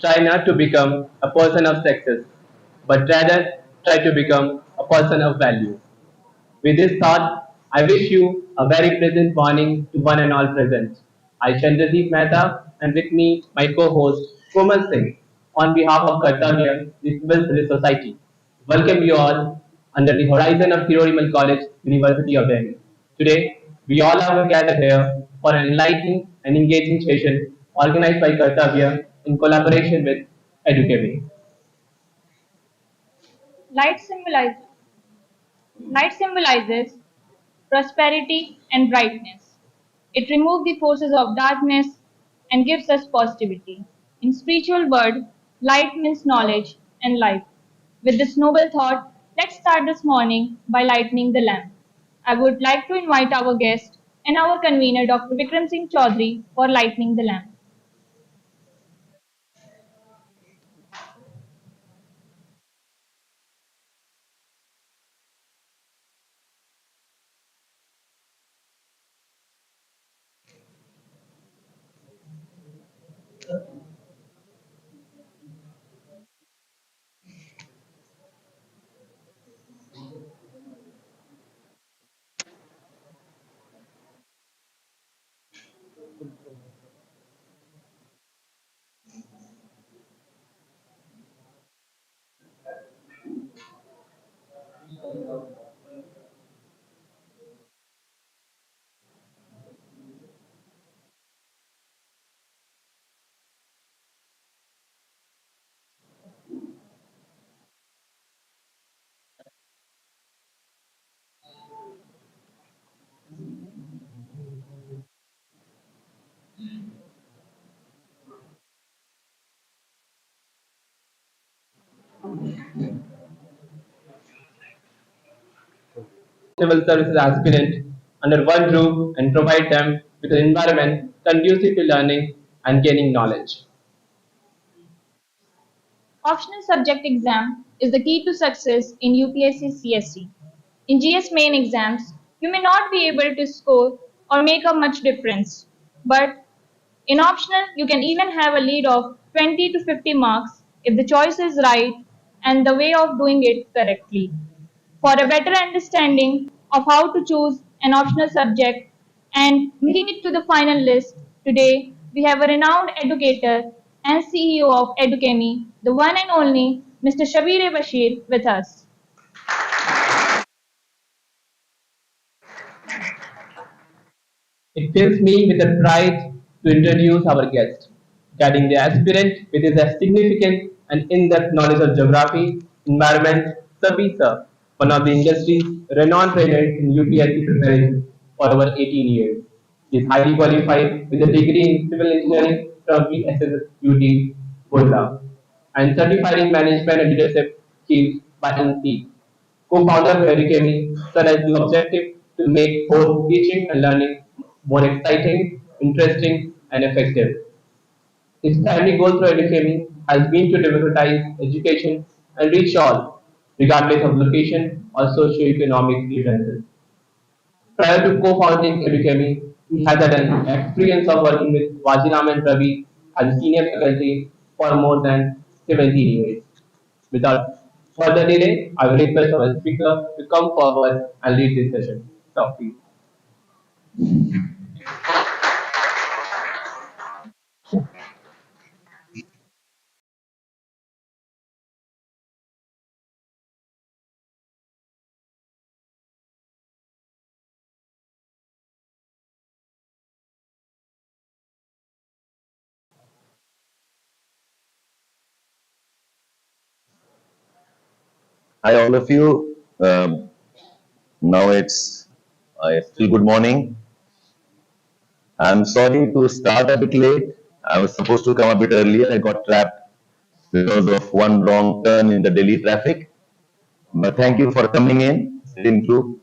try not to become a person of success, but rather try to become a person of value. With this thought, I wish you a very pleasant morning to one and all present. I Chandradeep Mehta and with me my co-host Komal Singh on behalf of Kartavya, the Civil Service Society. Welcome you all under the horizon of Hirorimal College, University of Delhi. Today, we all are gathered here for an enlightening and engaging session organized by Kartavya in collaboration with Edukemy. Light, symbolize, Light symbolizes prosperity and brightness. It removes the forces of darkness and gives us positivity. In spiritual word, light means knowledge and life. With this noble thought, let's start this morning by lighting the lamp. I would like to invite our guest and our convener, Dr. Vikram Singh Chaudhary, for lighting the lamp. Civil services aspirant under one roof and provide them with an environment conducive to learning and gaining knowledge. Optional subject exam is the key to success in UPSC CSC. In GS main exams, you may not be able to score or make a much difference, but in optional, you can even have a lead of 20 to 50 marks if the choice is right and the way of doing it correctly. For a better understanding of how to choose an optional subject and making it to the final list, today we have a renowned educator and CEO of Edukemy, the one and only Mr. Shabbir Bashir, with us. It fills me with a pride to introduce our guest, guiding the aspirant with his significant and in-depth knowledge of geography, environment, Sabisa, one of the industry's renowned trainers in UPSC preparation for over 18 years. He is highly qualified with a degree in civil engineering from USSUT, Burla, and certified in management and leadership skills by NC. Co-founder of Edukemy, Sir has the objective to make both teaching and learning more exciting, interesting, and effective. His primary goal through Edukemy has been to democratize education and reach all, regardless of location or socio-economic differences. Prior to co-founding Edukemy, he has had an experience of working with Vajiram and Ravi as a senior faculty for more than 17 years. Without further delay, I will request our speaker to come forward and lead this session. So, please. Hi, all of you. Now it's still good morning. I'm sorry to start a bit late. I was supposed to come a bit earlier. I got trapped because of one wrong turn in the Delhi traffic. But thank you for coming in, sitting through.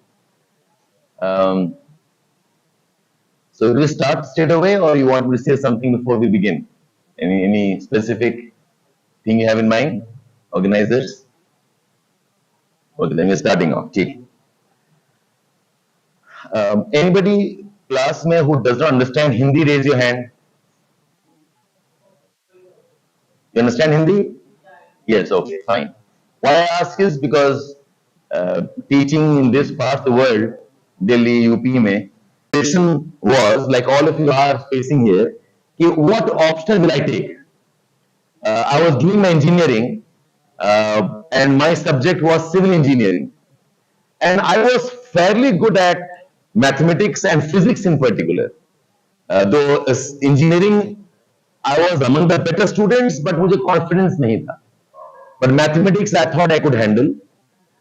Um, so, will we start straight away, or you want me to say something before we begin? Any specific thing you have in mind, organizers? Okay, then we're starting off. Okay. Anybody class में who does not understand Hindi, raise your hand. You understand Hindi? Yes, okay, fine. Why I ask is because teaching in this part of the world, Delhi, UP में, question was like all of you are facing here, what option will I take? I was doing my engineering, and my subject was civil engineering, and I was fairly good at mathematics and physics in particular. Though engineering, I was among the better students, but मुझे confidence नहीं था. But mathematics, I thought I could handle,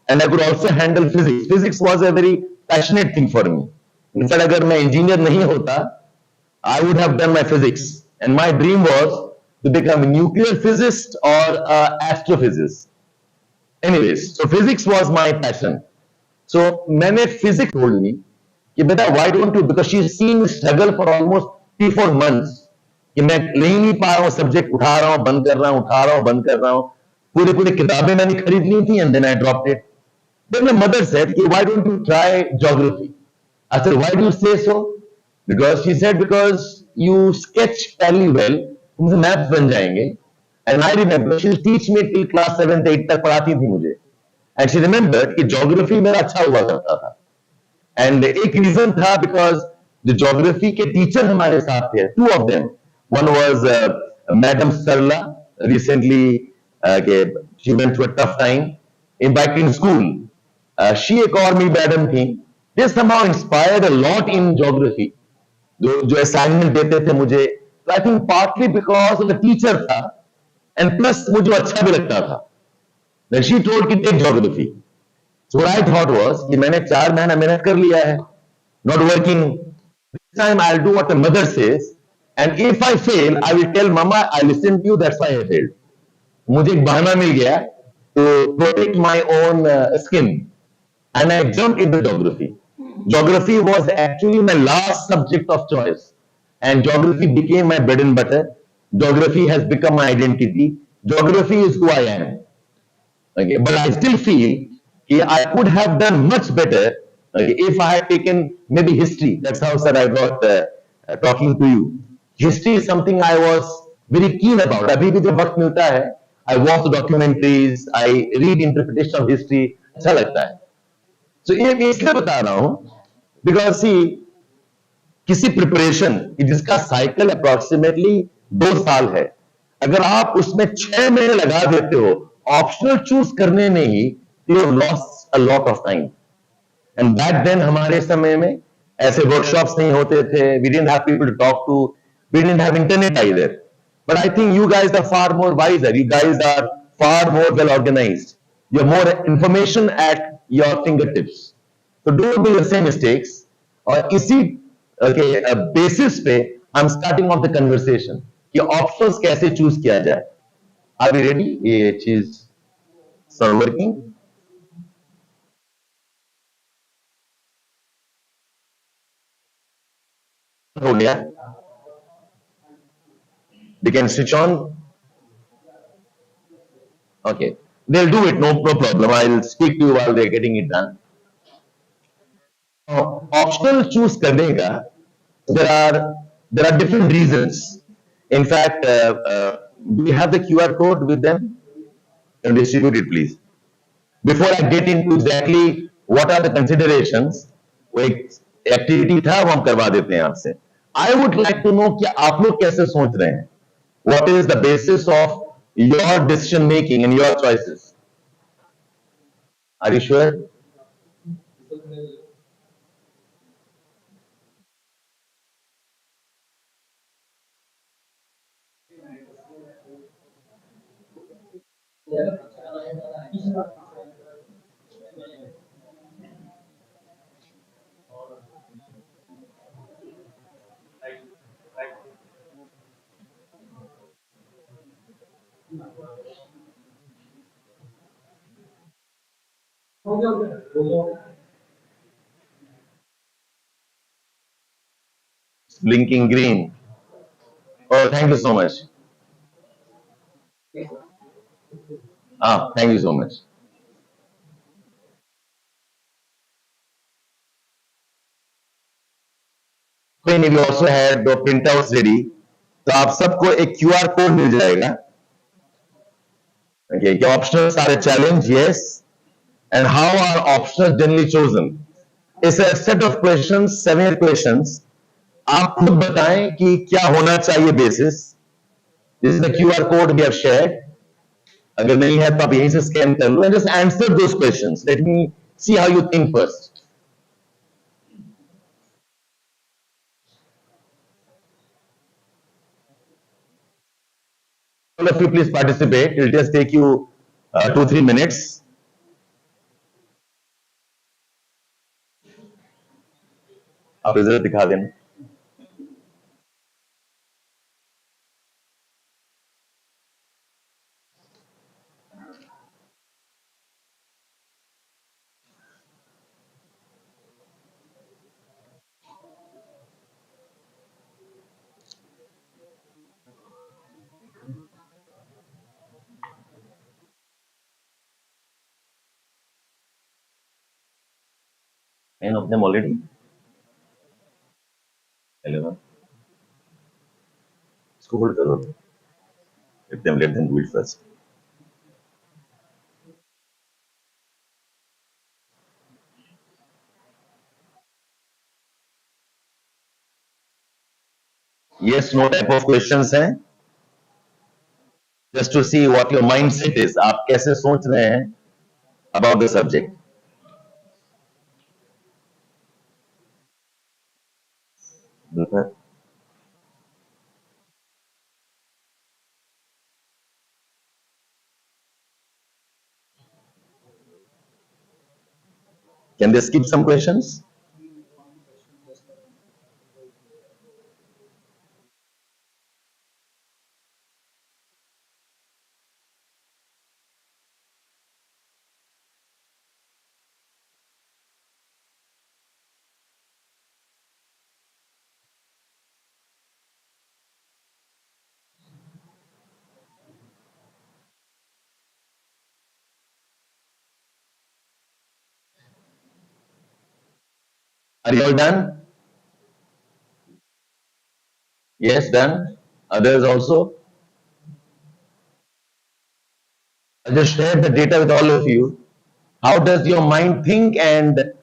and I could also handle physics. Physics was a very passionate thing for me. In fact, अगर मैं engineer नहीं होता, I would have done my physics, and my dream was to become a nuclear physicist or astrophysicist. Anyways, so physics was my passion. So मैंने physics told me कि बेटा why don't you, because she's seen me struggle for almost 3-4 months कि मैं ले नहीं पा रहा हूँ, सब्जेक्ट उठा रहा हूँ, बंद कर रहा हूँ, उठा रहा हूँ, बंद कर रहा हूँ, पूरे पूरे किताबें मैंने खरीद ली थी, and then I dropped it. Then my mother said why don't you try geography? I said, why do you say so? Because she said, because you sketch fairly well, तुमसे मैप्स बन जाएंगे. And I remember she'll teach me till class 7th 8th तक पढ़ाती थी मुझे. And she remembered कि geography मेरा अच्छा हुआ करता था. And एक रीजन था because the geography के टीचर हमारे साथ थे, two of them. One was Madam Sarla, recently she went through a tough time in back in school. She एक और मेरी मैडम थी. They somehow inspired a lot in geography. जो assignment देते थे मुझे, तो I think partly because of the teacher था, एंड प्लस मुझे अच्छा भी लगता था. Then she told कि take geography. So what I thought was कि मैंने 4 महीना मेहनत कर लिया है, not working. This time I'll do what the mother says, and if I fail, I will tell Mama I listened to you, that's why I failed. मुझे एक बहाना मिल गया to protect my own skin, and I jumped into geography. Geography was actually my last subject of choice, and geography became my bread and butter. Geography has become my identity. Geography is who I am. Okay, but I still feel I could have done much better if I had taken maybe history. That's how, sir, I got talking to you. History is something I was very keen about. अभी भी जब वक्त मिलता है, I watch documentaries, I read interpretation of history. अच्छा लगता है. So ये मैं इसलिए बता रहा हूँ because see किसी प्रिपरेशन जिसका साइकिल अप्रोक्सीमेटली 2 साल है, अगर आप उसमें 6 महीने लगा देते हो ऑप्शनल चूज करने में ही, you lost a lot of time. And back then हमारे समय में ऐसे वर्कशॉप्स नहीं होते थे. We didn't have people to talk to. We didn't have internet either. But I think you guys are far more wiser. You guys are far more well organised. You have more information at your fingertips. तो don't do the same mistakes. और इसी basis पे I am starting of the conversation कि options कैसे choose किया जाए. Are we ready? ये चीज सब वर्किंग हो गया. They can switch on. Okay, they'll do it. No problem. I'll speak to you while they're getting it done. Optional choose करने का there are different reasons. In fact, do we have the QR code with them? Can you distribute it, please? Before I get into exactly what are the considerations, वो एक activity था वो हम करवा देते हैं आपसे. I would like to know कि आप लोग कैसे सोच रहे हैं. What is the basis of your decision making and your choices? Are you sure? Blinking green. Oh, thank you so much. Thank you so much. We also had the printouts ready. तो आप सबको एक QR code मिल जाएगा. Okay, your options are a challenge, yes. And how are options generally chosen? It's a set of questions, 7 questions. आप खुद बताएं कि क्या होना चाहिए basis. This is the QR code we have shared. अगर नहीं है तो आप यहीं से स्कैन कर लो and just answer those questions. Let me see how you think first. All of you please participate. It will just take you 2-3 minutes. आप result दिखा देना. Nine of them already. 11. इसको होल्ड करो. Let them do it first. Yes, no type of questions हैं. Just to see what your mindset is. आप कैसे सोच रहे हैं about the subject. Okay. Can they skip some questions? Are you all done? Yes, done. Others also. I'll just share the data with all of you. How does your mind think, and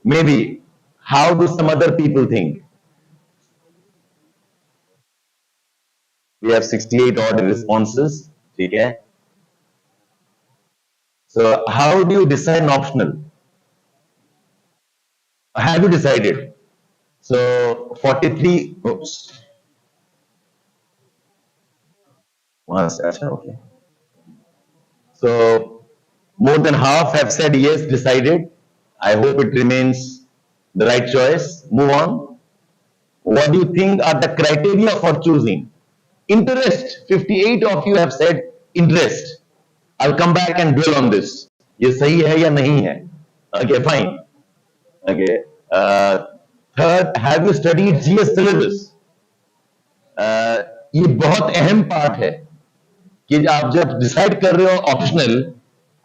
maybe how do some other people think? We have 68 odd responses. Okay. So how do you decide an optional? Have you decided? So 43. Oops. Once, okay. So more than half have said yes, decided. I hope it remains the right choice. Move on. What do you think are the criteria for choosing? Interest. 58 of you have said interest. I'll come back and dwell on this. ये सही है या नहीं है? Okay, fine. Okay. Third, have you studied GS syllabus? ये बहुत अहम part है कि आप जब डिसाइड कर रहे हो optional,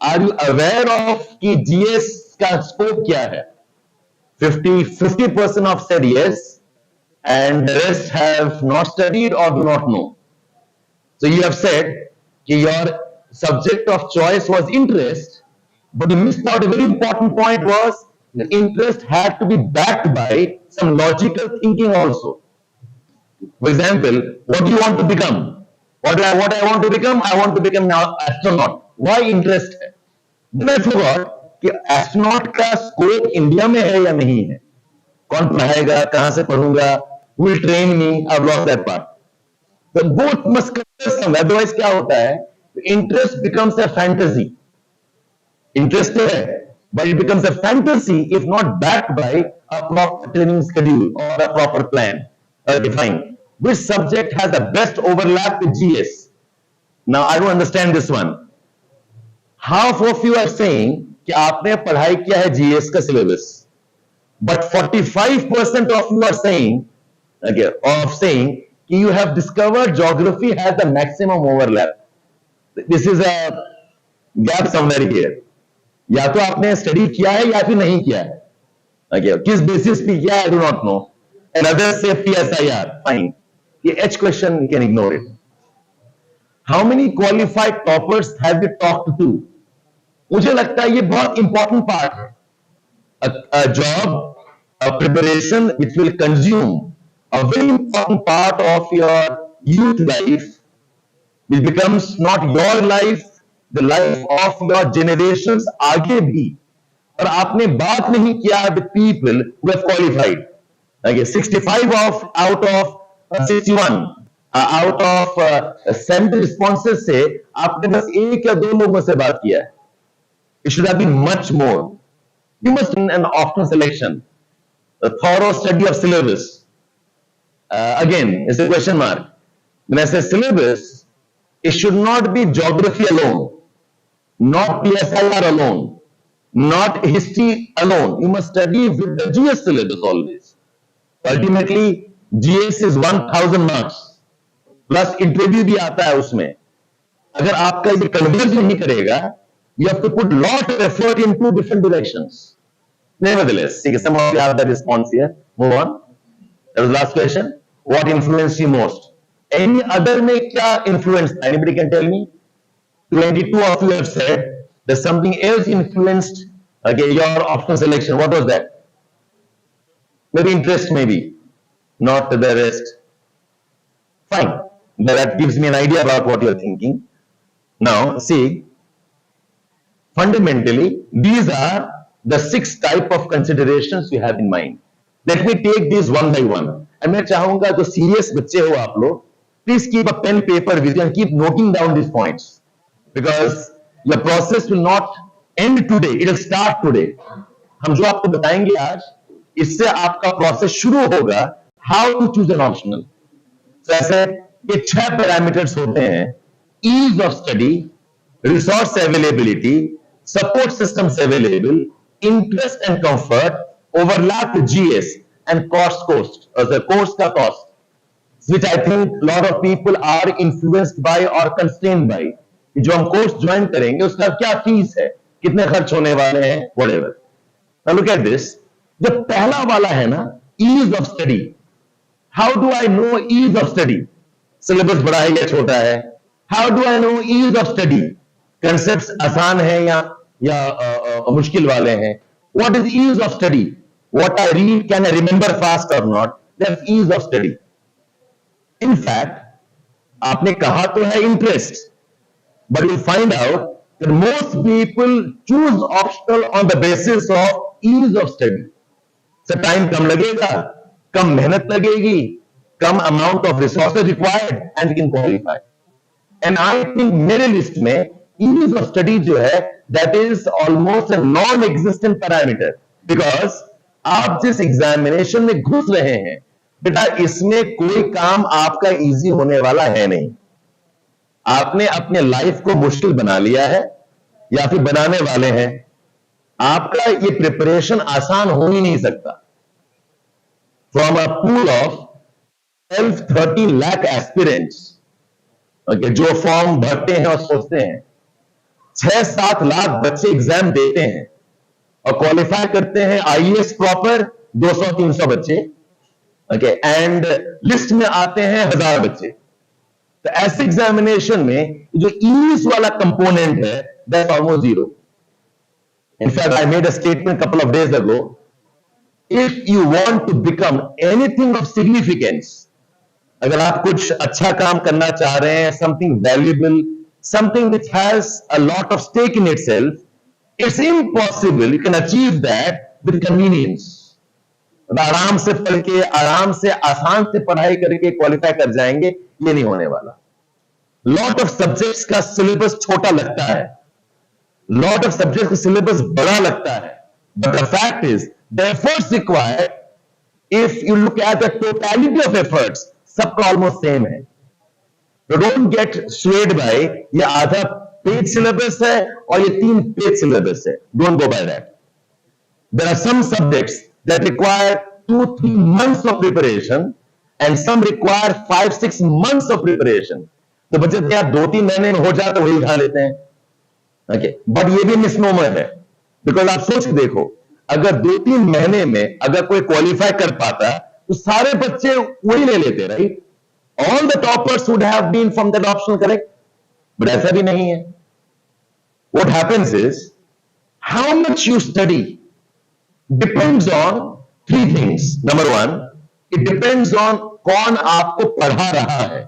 are you aware of कि जीएस का स्कोप क्या है? 50% of said yes, and the rest have not studied or do not know. So you have said that your subject of choice was interest, but you missed out a very important point was the interest had to be backed by some logical thinking also. For example, what do you want to become? What I want to become? I want to become now astronaut. Why interest? Then I forgot कि astronaut का scope India में है या नहीं है. कौन पढ़ाएगा, कहां से पढ़ूंगा, who will train me? I've lost that part. The both must consider some. Otherwise क्या होता है? Interest becomes a fantasy. Interest है, but it becomes a fantasy if not backed by a proper training schedule or a proper plan. Okay, fine. Which subject has the best overlap with GS? Now I don't understand this one. Half of you are saying कि आपने पढ़ाई किया है GS का syllabus, but 45% of you are saying, okay, कि you have discovered geography has the maximum overlap. This is a gap somewhere here. या तो आपने स्टडी किया है या फिर नहीं किया है. Okay, किस बेसिस पे किया है, I do not know. And others say PSIR. Fine. ये H question you can ignore it. How many qualified toppers have you talked to? मुझे लगता है ये बहुत इंपॉर्टेंट पार्ट है. A job, a preparation which will consume a very important part of your youth life, which becomes not your life, the life of your generations आगे भी. और आपने बात नहीं किया with people who have qualified. Okay, 65 of out of 61 out of 70 responses से आपने बस एक या दो लोगों से बात किया है. It should have been much more. You must do an optional selection, a thorough study of syllabus. Again, it's a question mark. When I say syllabus, it should not be geography alone, not PSIR alone, not history alone. You must study with the GS syllabus always. Ultimately, GS is 1000 marks. Plus interview भी आता है उसमें. अगर आपका ये converge नहीं करेगा, you have to put lot of effort in two different directions. Nevertheless, some of you have the response here. Move on. That was the last question. What influenced you most? Any other में क्या influence? Anybody can tell me? 22 of you have said that something else influenced your optional selection. What was that? Maybe interest, maybe. Not the rest. Fine. That gives me an idea about what you're thinking. Now, see, fundamentally, these are the 6 type of considerations you have in mind. Let me take these one by one. And मैं चाहूंगा जो serious बच्चे हो आप लोग, please keep a pen paper with you and keep noting down these points, because your process will not end today, it will start today. हम जो आपको बताएंगे आज, इससे आपका process शुरू होगा. How to choose an optional? So ऐसे ये 6 parameters होते हैं: ease of study, resource availability, support systems available, interest and comfort, overlap with GS, and cost, the course का cost, which I think a lot of people are influenced by or constrained by. जो हम course join करेंगे उसका क्या fees है, कितने खर्च होने वाले हैं, whatever. Now look at this. जो पहला वाला है ना, ease of study. How do I know ease of study? Syllabus बड़ा है या छोटा है? How do I know ease of study? Concepts आसान है या मुश्किल वाले हैं? What is ease of study? What I read, can I remember fast or not? That's ease of study. In fact, आपने कहा तो है interest, but you'll find out that most people choose optional on the basis of ease of study. So time कम लगेगा, कम मेहनत लगेगी, कम amount of resources required, and you can qualify. And I think मेरे list में ease of study जो है, that is almost a non-existent parameter, because आप जिस examination में घुस रहे हैं, बेटा इसमें कोई काम आपका इजी होने वाला है नहीं. आपने अपने लाइफ को मुश्किल बना लिया है या फिर बनाने वाले हैं. आपका ये प्रिपरेशन आसान हो ही नहीं सकता. From a pool of 12-13 lakh aspirants, okay, जो फॉर्म भरते हैं और सोचते हैं, 6-7 लाख बच्चे एग्जाम देते हैं और क्वालिफाई करते हैं. आईएएस प्रॉपर 200-300 बच्चे, ओके, एंड लिस्ट में आते हैं 1000 बच्चे. तो ऐसे एग्जामिनेशन में जो ईज वाला कंपोनेंट है, that's almost zero. In fact I made a statement couple of days ago, if you want to become anything of significance, अगर आप कुछ अच्छा काम करना चाह रहे हैं, something valuable, something which has a lot of stake in itself, it's impossible you can achieve that with convenience. आराम से पढ़ के, आराम से, आसान से पढ़ाई करके क्वालिफाई कर जाएंगे, ये नहीं होने वाला. लॉट ऑफ सब्जेक्ट्स का सिलेबस छोटा लगता है, लॉट ऑफ सब्जेक्ट्स का सिलेबस बड़ा लगता है, but the fact is the efforts required, if you look at the totality of efforts, सबका ऑलमोस्ट सेम है. डोंट गेट स्वेड बाय ये आधा पेज सिलेबस है और ये 3 पेज सिलेबस है. Don't go by that. There are some subjects that require 2-3 months of preparation and some require 5-6 months of preparation. तो बच्चे यार 2-3 महीने में हो जाए तो वही उठा लेते हैं. ओके, बट ये भी मिसनोमर है, बिकॉज आप सोच के देखो, अगर 2-3 महीने में अगर कोई क्वालिफाई कर पाता तो सारे बच्चे वही ले लेते, right? All the toppers would have been from that optional, correct? But ऐसा भी नहीं है. What happens is how much you study depends on three things. Number one, it depends on कौन आपको पढ़ा रहा है.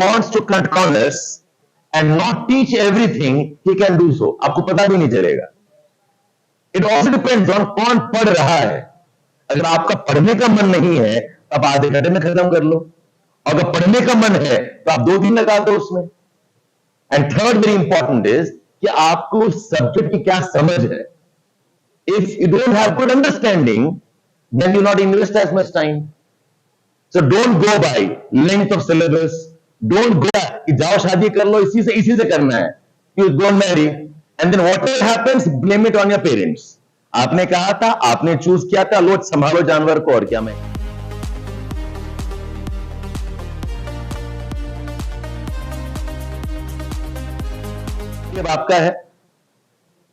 Wants to cut corners and not teach everything, he can do so. आपको पता भी नहीं चलेगा. It also depends on कौन पढ़ रहा है. अगर आपका पढ़ने का मन नहीं है तो आप आधे घंटे में खत्म कर लो. अगर पढ़ने का मन है तो आप 2 दिन लगा दो उसमें. And third very important is कि आपको सब्जेक्ट की क्या समझ है. If you don't have good understanding, then you not invest as much time. So don't go by length of syllabus. Don't go कि जाओ शादी कर लो, इसी से करना है. You don't marry, and then whatever happens, blame it on your parents. आपने कहा था, आपने चूज किया था, लो संभालो जानवर को, और क्या. मैं अब आपका है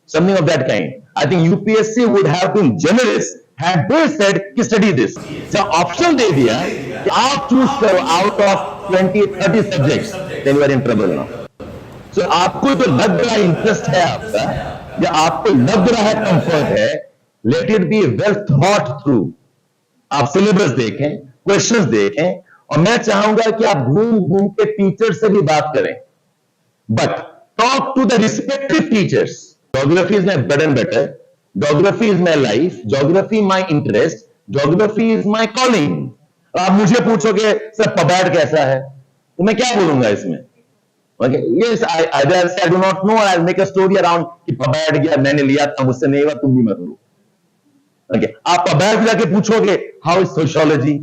something of that kind. I think UPSC would have been generous had they said कि study this. So option दे दिया कि आप choose करो out of 20-30 subjects, then you are in trouble now. So आपको जो लग रहा इंटरेस्ट है आपका, या आपको लग रहा है कंफर्ट है, let it be well thought through. आप सिलेबस देखें, क्वेश्चंस देखें, और मैं चाहूंगा कि आप घूम घूम के टीचर से भी बात करें. But talk to the respective teachers. Geography is my bread and butter. Geography is my life. Geography my interest. Geography is my calling. आप मुझे पूछोगे सर पबाड कैसा है, तो मैं क्या बोलूंगा इसमें? Okay, yes, I do not know. I'll make a story around कि पबाड गया, मैंने लिया था, मुझसे नहीं हुआ, तुम भी मत लो. Okay, आप पबाड जाके पूछोगे how is sociology?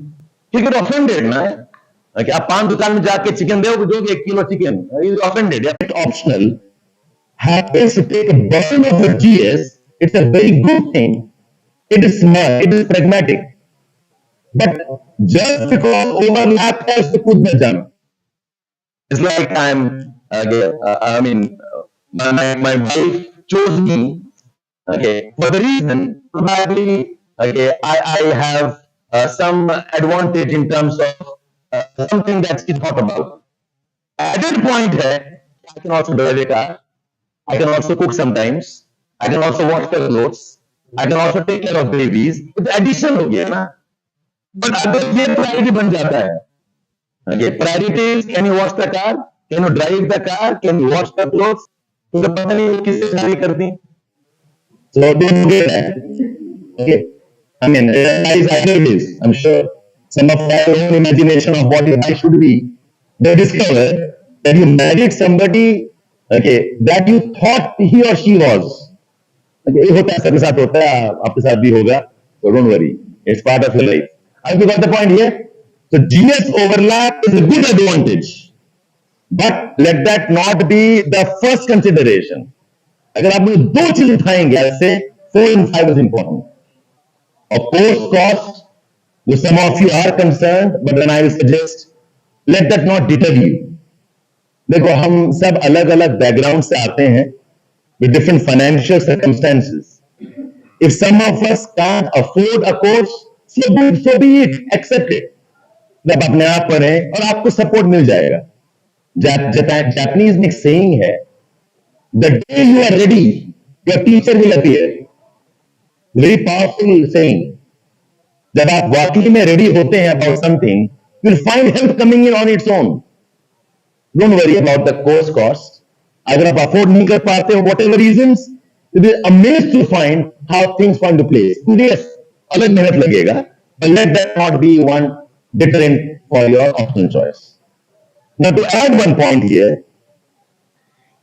You get offended ना. Okay, आप पान दुकान में जाके चिकन दोगे 1 kilo chicken, is offended. It's optional. Happens to take a burden of the GS, it's a very good thing. It is smart, it is pragmatic. But just because overlap has to put the jump. It's like my wife chose me, okay, for the reason probably, okay, I have some advantage in terms of something that she thought about. At that point, I can also drive a car. I can also cook sometimes. I can also wash the clothes. I can also take care of babies. It's addition हो गया ना. But अगर ये priority बन जाता है, okay, priorities, can you wash the car? Can you drive the car? Can you wash the clothes? तो पता नहीं किससे शादी कर दी. So don't get that. Okay. I mean, is ideas. I'm sure some of our own imagination of what your life should be. They discover that you married somebody, okay, that you thought he or she was. Okay, ये होता है, सबके साथ होता है, आपके साथ भी होगा. So don't worry, it's part of your life. Have you got the point here? So GS overlap is a good advantage, but let that not be the first consideration. अगर आप मुझे 2 चीज उठाएंगे ऐसे, 4 and 5 is important. Of course, cost, with some of you are concerned, but then I will suggest, let that not deter you. देखो, हम सब अलग अलग बैकग्राउंड से आते हैं, with different financial circumstances. If some of us can't afford a course, so be it, accept it. जब अपने आप पढ़ें और आपको सपोर्ट मिल जाएगा. Japanese में एक saying है, the day you are ready, your teacher will appear. Very powerful saying. जब आप वाकई में रेडी होते हैं about something, you'll find help coming in on its own. Don't worry about the course cost. अगर आप अफोर्ड नहीं कर पाते हो, whatever reasons, you'll be amazed to find how things fall into place. Yes, अलग मेहनत लगेगा, but let that not be one deterrent for your optional choice. Now to add one point here,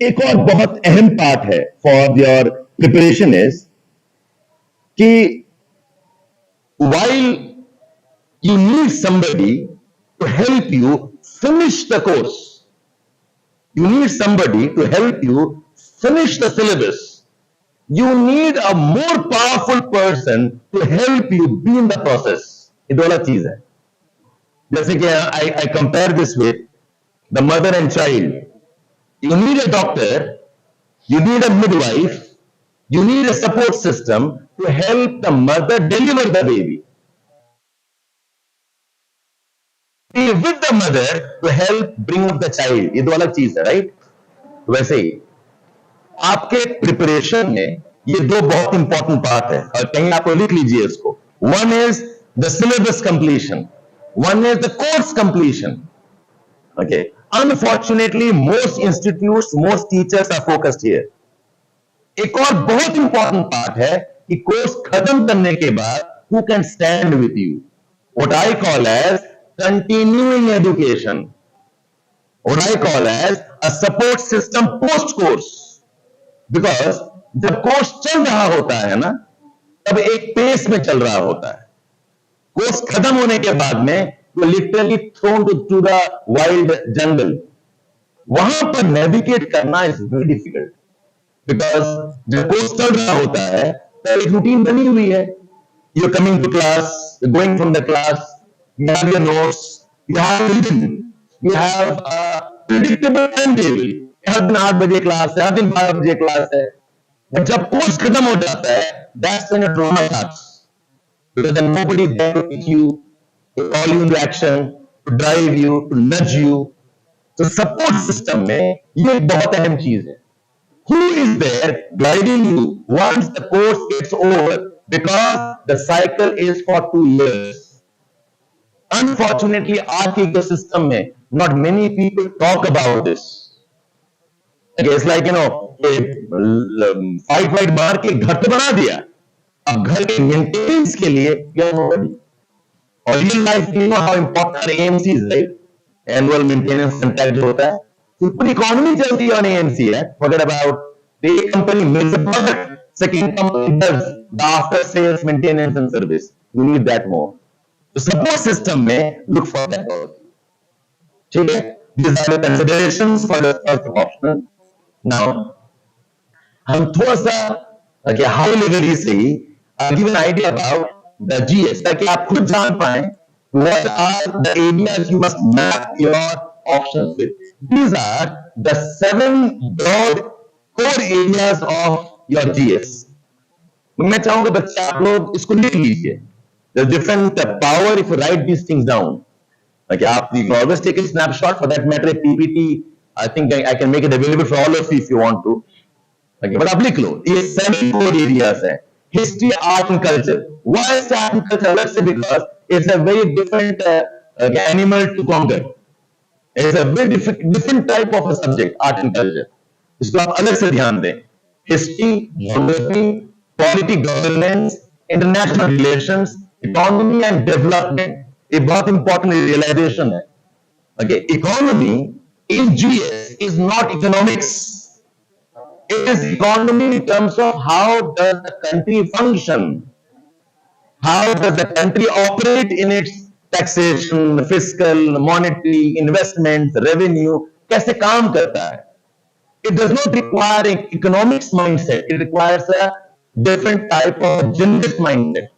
एक और बहुत अहम पार्ट है for your preparation is कि while you need somebody to help you finish the course, you need somebody to help you finish the syllabus, you need a more powerful person to help you be in the process. ये दो अलग चीज है. जैसे कि I compare this with the mother and child. You need a doctor, you need a midwife, you need a support system to help the mother deliver the baby. be with the mother to help bring up the child. ये दो अलग चीज है, right? वैसे ही आपके preparation में ये दो बहुत इंपॉर्टेंट पार्ट है, और कहीं आप लिख लीजिए इसको. One is the syllabus completion, one is the course completion. Okay. Unfortunately, most institutes, most teachers are focused here. एक और बहुत इंपॉर्टेंट पार्ट है कि कोर्स खत्म करने के बाद who can stand with you. What I call as continuing education. What I call as a support system post course. Because जब कोर्स चल रहा होता है ना, तब एक पेस में चल रहा होता है. कोर्स खत्म होने के बाद में वो literally thrown to the wild jungle. वहां पर नेविगेट करना इज वेरी डिफिकल्ट, बिकॉज जब कोर्स चल रहा होता है तो एक रूटीन बनी हुई है. You coming to class, you going from the class, you have your notes, you have written, you have predictable time table. हर दिन 8 बजे क्लास है, हर दिन 12 बजे क्लास है. जब कोर्स खत्म हो जाता है, that's when drama starts, because then nobody is there to teach you, to call you into action, to drive you, to nudge you. So support system में ये बहुत अहम चीज है. Who is there guiding you once the course gets over? Because the cycle is for 2 years. Unfortunately, आज के ecosystem में not many people talk about this. Okay, it's like fight मार के घर तो बना दिया, अब घर के मेंटेनेंस के लिए क्या नोबडी. और real life you know how important AMC is, right? Annual maintenance contract जो होता है, तो पूरी इकोनॉमी चलती है ऑन एएमसी है. Forget about the company makes the product, second company does the after sales maintenance and service. You need that more. तो support system में लुक फॉर दैट. ठीक है, these are the considerations for the first option. Now हम थोड़ा सा high level ही से ही give an idea about the GS, ताकि आप खुद जान पाए what are the areas you must map your options with. These are the 7 broad core areas of your GS. मैं चाहूंगा बच्चे आप लोग इसको लिख लीजिए. The different power if you write these things down. Okay, you can always take a snapshot. For that matter, a PPT, I think I can make it available for all of you if you want to. Okay, but आप लिख लो, ये 7 core areas है. History, art and culture. Why is art and culture अलग से? Because it's a very different animal to conquer. It's a very different type of a subject, art and culture. इसको आप अलग से ध्यान दें. History, geography, polity, governance, international relations, economy and development. ये बहुत important realization है. Okay, economy in GS is not economics. It is economy in terms of how does the country function, how does the country operate in its taxation, fiscal, monetary, investment, revenue, कैसे काम करता है. It does not require an economics mindset. It requires a different type of generalist mindset.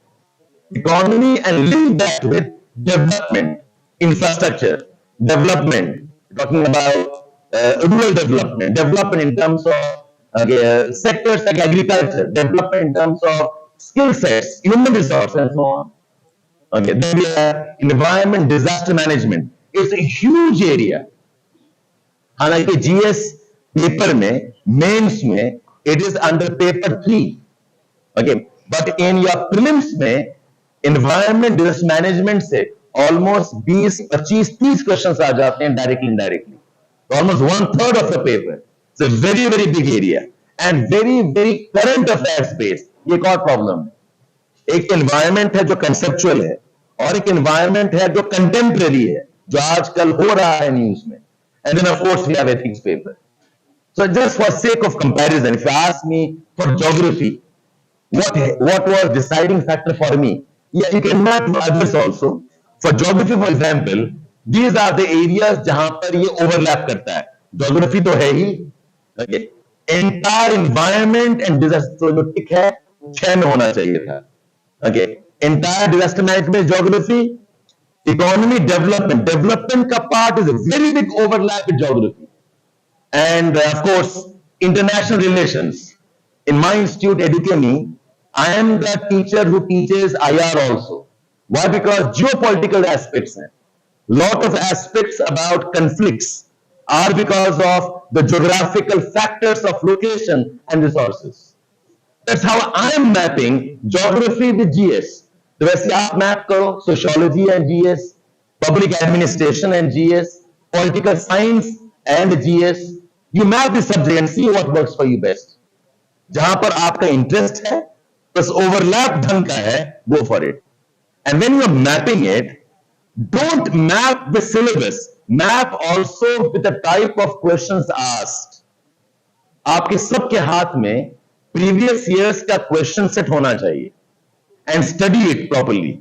Economy, and link that with development, infrastructure, development, talking about rural development, development in terms of sectors like agriculture, development in terms of skill sets, human resource, and so on. Okay, then we have environment, disaster management. It's a huge area. हालांकि GS paper में, mains में, it is under paper 3. Okay, but in your prelims में environment, disaster management से almost 20, 25, 30 questions आ जाते हैं directly, indirectly. Almost 1/3 of the paper. It's a very, very big area and very, very current affairs based. ये एक और problem है. एक environment है जो कंसेप्चुअल है, और एक एनवायरमेंट है जो कंटेम्पररी है, जो आजकल हो रहा है न्यूज में. And then of course we have ethics paper. So just for sake of comparison, if you ask me for geography what was deciding factor for me, yeah, you can map others also. For geography, for example, these are the areas जहां पर ये overlap करता है. Geography तो है ही. Okay. Entire environment and disaster जो टिक है 6 में होना चाहिए था. Okay. Entire disaster management, geography, economy, development का part is a very big overlap with geography. And of course, international relations. In my institute, Edukemy, I am the teacher who teaches IR also. Why? Because geopolitical aspects हैं. lot of aspects about conflicts are because of the geographical factors of location and resources. That's how I am mapping geography with GS. तो वैसे आप map करो sociology and GS, public administration and GS, political science and GS. You map the subject and see what works for you best. जहां पर आपका interest है बस overlap ढंग का है, go for it. And when you are mapping it, don't map the syllabus, map also with the type of questions asked. आपके सबके हाथ में प्रीवियस ईयर्स का क्वेश्चन सेट होना चाहिए and study it properly,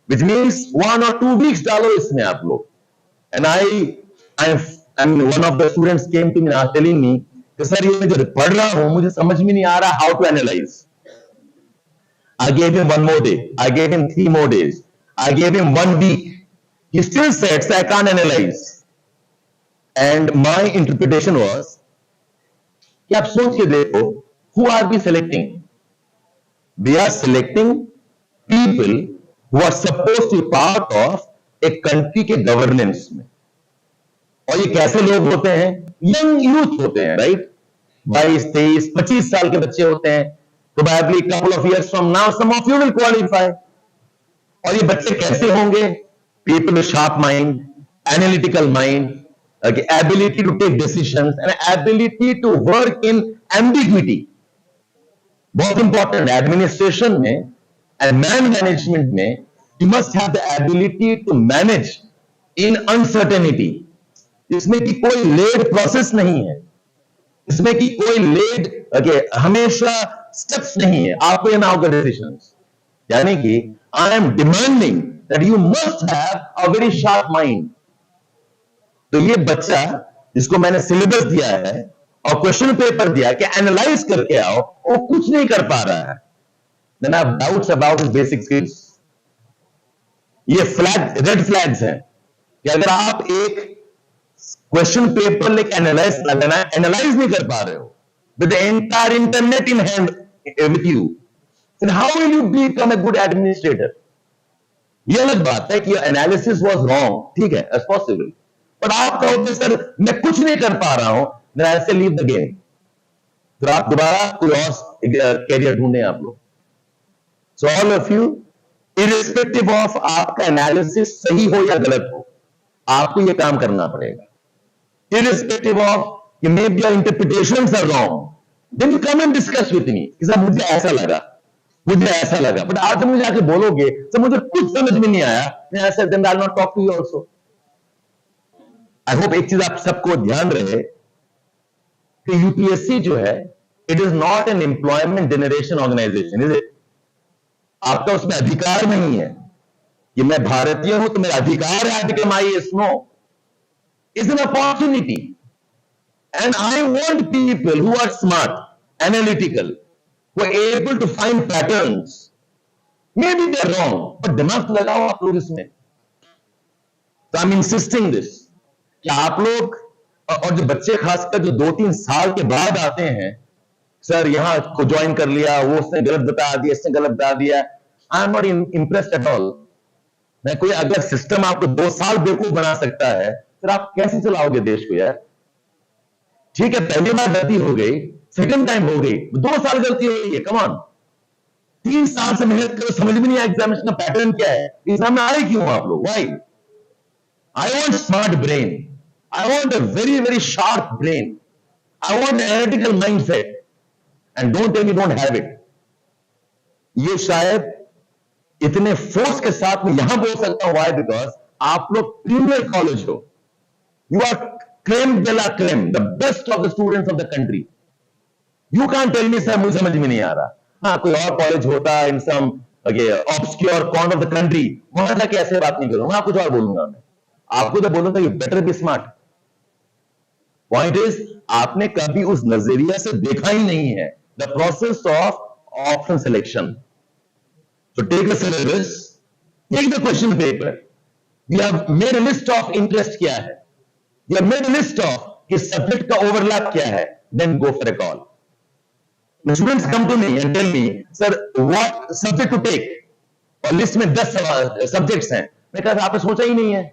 which means 1 or 2 weeks डालो इसमें आप लोग. And I one of the students came to me telling me कि सर ये मैं जो पढ़ रहा हूं मुझे समझ में नहीं आ रहा how to analyse. I gave him 1 more day. I gave him 3 more days. I gave him 1 week. He still said, "Sir, I can't analyze." And my interpretation was, कि आप सोच के देखो, who are we selecting? We are selecting people who are supposed to be part of a country के governance में. और ये कैसे लोग होते हैं? Young youth होते हैं, right? 22, 23, 25 साल के बच्चे होते हैं. Probably couple of years from now, some of you will qualify. और ये बच्चे कैसे होंगे? People with sharp mind, analytical mind, okay, ability to take decisions and ability to work in ambiguity. बहुत इंपॉर्टेंट है एडमिनिस्ट्रेशन में एंड मैन मैनेजमेंट में. You must have the ability to manage in uncertainty. इसमें कि कोई lead process नहीं है, इसमें कि कोई लेड हमेशा स्टेप्स नहीं है. आपको ये ना होगा डिसीजंस. यानी कि I am demanding that you must have a very sharp mind. तो ये बच्चा जिसको मैंने सिलेबस दिया है और क्वेश्चन पेपर दिया कि एनालाइज करके आओ, वो कुछ नहीं कर पा रहा है. Then I have doubts about his basic skills. ये फ्लैग रेड फ्लैग्स हैं कि अगर आप एक क्वेश्चन पेपर लेके एनालाइज नहीं कर पा रहे हो with the entire internet in hand with you, then how will you become a good administrator? ये अलग बात है कि एनालिसिस वाज रॉन्ग, ठीक है, एज पॉसिबल. पर आप कहोगे सर मैं कुछ नहीं कर पा रहा हूं, देन आई से लीव द गेम. तो आप दोबारा कोई और कैरियर ढूंढे आप लोग. So all of you, irrespective of आपका एनालिसिस सही हो या गलत हो, आपको ये काम करना पड़ेगा. Irrespective of कि maybe your interpretations are wrong, then you come and discuss with me कि सर मुझे ऐसा लगा, मुझे ऐसा लगा. बट आप जब मुझे आके बोलोगे सर मुझे कुछ समझ में नहीं आया, मैं ऐसा then I'll not talk to you also. I hope एक चीज आप सबको ध्यान रहे कि यूपीएससी जो है, it is not an employment generation organization, is it? आपका उसमें अधिकार नहीं है कि मैं भारतीय हूं तो मेरा अधिकार है Edukemy IAS. No, it's an opportunity. And I want people who are smart, analytical, who are able to find patterns. Maybe they're wrong, but दिमाग लगाओ आप लोग इसमें. So I'm insisting this कि आप लोग और जो बच्चे खासकर जो 2-3 साल के बाद आते हैं, सर यहां को ज्वाइन कर लिया, वो उसने गलत बता दिया, इसने गलत बता दिया. I am not impressed eight all. मैं कोई अगर सिस्टम आपको 2 साल बेवकूफ बना सकता है, फिर आप कैसे चलाओगे देश को यार? ठीक है, पहली बार गलती हो गई, सेकंड टाइम हो गई, 2 साल गलती हो गई है, कम ऑन. 3 साल से मेहनत करो, समझ में नहीं आया एग्जामिनेशन का पैटर्न क्या है, एग्जाम में आए क्यों आप लोग? Why? I want smart brain, I want a very very sharp brain, I want analytical mindset, and don't tell me don't have it. ये शायद इतने फोर्स के साथ में यहां बोल सकता हूं. व्हाई? बिकॉज आप लोग प्रीमियर कॉलेज हो. You are creme de la creme, the best of the students of the country. You can't tell me sir मुझे समझ में नहीं आ रहा. हाँ, कोई और कॉलेज होता in some obscure corner of the country, वहां जाके ऐसे बात नहीं करूंगा, कुछ और बोलूंगा मैं. आपको तो बोलूंगा you better be smart. Point is, आपने कभी उस नजरिया से देखा ही नहीं है the process of option selection. So take the syllabus, take the question paper. We have made a list of interest क्या है, you have made a list of कि सब्जेक्ट का ओवरलैप क्या है, then go for a call. The students come to me and tell me, sir, what subject to take? और list में 10 subjects हैं. मैं कहा आपने सोचा ही नहीं है.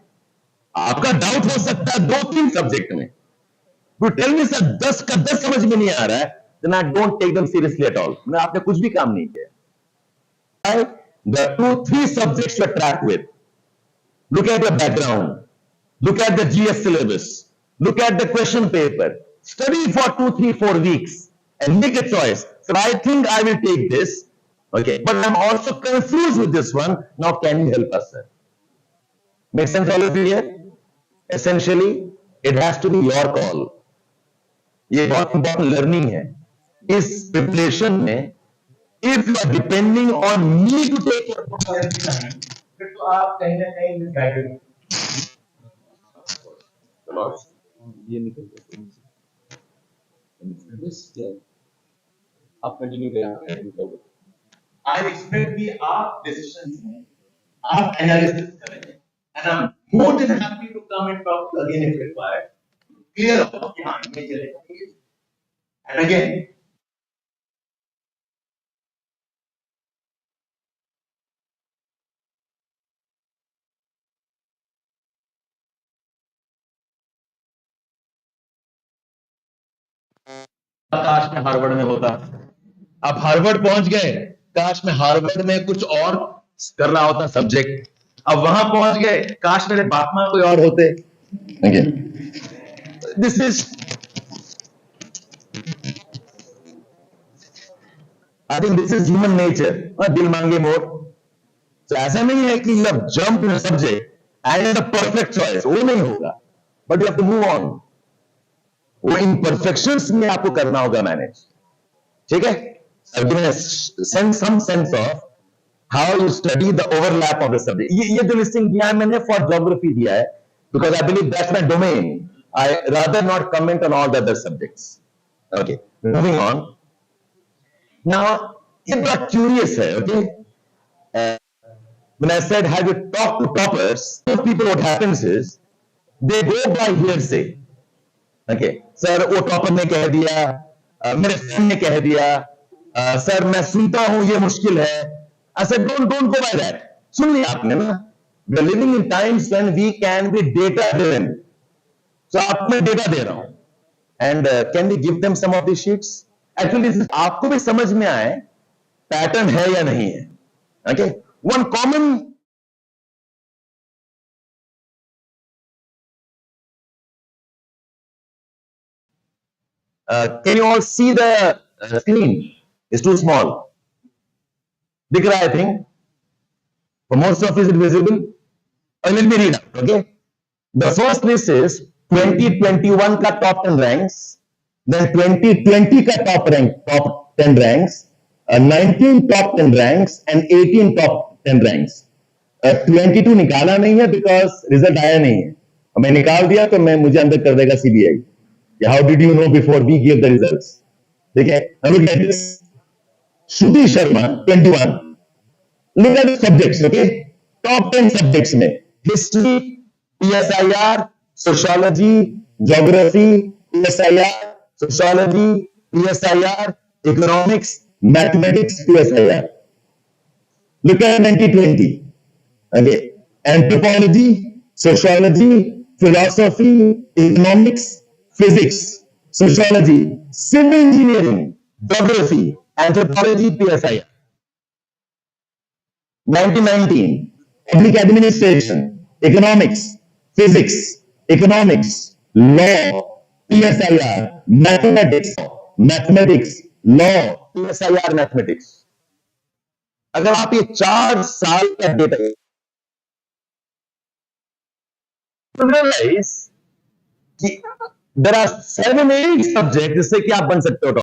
आपका डाउट हो सकता है 2-3 सब्जेक्ट में, तो टेल मी सर 10 का 10 समझ में नहीं आ रहा है, then I don't take them seriously at all. मैं आपने कुछ भी काम नहीं किया। The 2-3 subjects to track with. Look at your background. Look at the GS syllabus. Look at the question paper. Study for 2, 3, 4 weeks and make a choice. So I think I will take this. Okay, but I'm also confused with this one. Now, can you help us, sir? Make sense, all of you here? Essentially, it has to be your call. ये बहुत important learning है. इस preparation में, if you are depending on me to take your book every time, फिर तो आप कहीं ना कहीं misguided ये निकल गया। आप कंटिन्यू करें। I expect कि आप decisions में आप analysis करें, and I'm more than happy to come and talk to you again if required. Clear about कि हाँ ये चलेगा। And again, काश में हार्वर्ड में होता। आप हार्वर्ड पहुंच गए, काश में हार्वर्ड में कुछ और कर रहा होता सब्जेक्ट। अब वहां पहुंच गए, काश मेरे बाप मां कोई और होते। This is, I think this is human nature. दिल मांगे मोर। तो ऐसा नहीं है कि you have jump in subject and the perfect choice, वो नहीं होगा, but you have to move on. वो imperfections में आपको करना होगा मैनेज, ठीक है? some sense of how you study the overlap of the subject. ये जो लिस्टिंग दिया है मैंने for geography दिया है, because I believe that's my domain. I rather not comment on all the other subjects. Okay, moving on. Now, ये बड़ा curious है, okay? When I said have you talked to toppers, most people what happens is they go by hearsay. Okay sir, वो topper ने कह दिया, मेरे friend ने कह दिया, सर मैं सुनता हूं ये मुश्किल है। I said don't go by that. सुन लिया आपने ना? We are living in times when we can be data driven. So आपको मैं डेटा दे रहा हूं and can we give them some of the sheets. Actually आपको भी समझ में आए पैटर्न है या नहीं है। Okay, one common can you all see the screen? It's too small. दिख रहा है, I think. For most of you, is it visible? Let me read out. Okay. The first list is 2021 का top 10 ranks, then 2020 का top 10 ranks, 19 top 10 ranks and 18 top 10 ranks. 22 निकाला नहीं है because result आया नहीं है। मैं निकाल दिया तो मुझे अंदर कर देगा CBI। How did you know before we gave the results? Okay, now look at this. Shruti Sharma, 21. Look at the subjects, okay? Top 10 subjects में history, PSIR, sociology, geography, PSIR, sociology, PSIR, economics, mathematics, PSIR. Look at 2020. Okay, anthropology, sociology, philosophy, economics, physics, sociology, civil engineering, geography, anthropology, PSIR. 1919, public administration, economics, physics, economics, law, PSIR, mathematics, law, PSIR, mathematics. अगर आप ये 4 साल का data realize कि there are 7-8 subjects जिससे कि आप बन सकते हो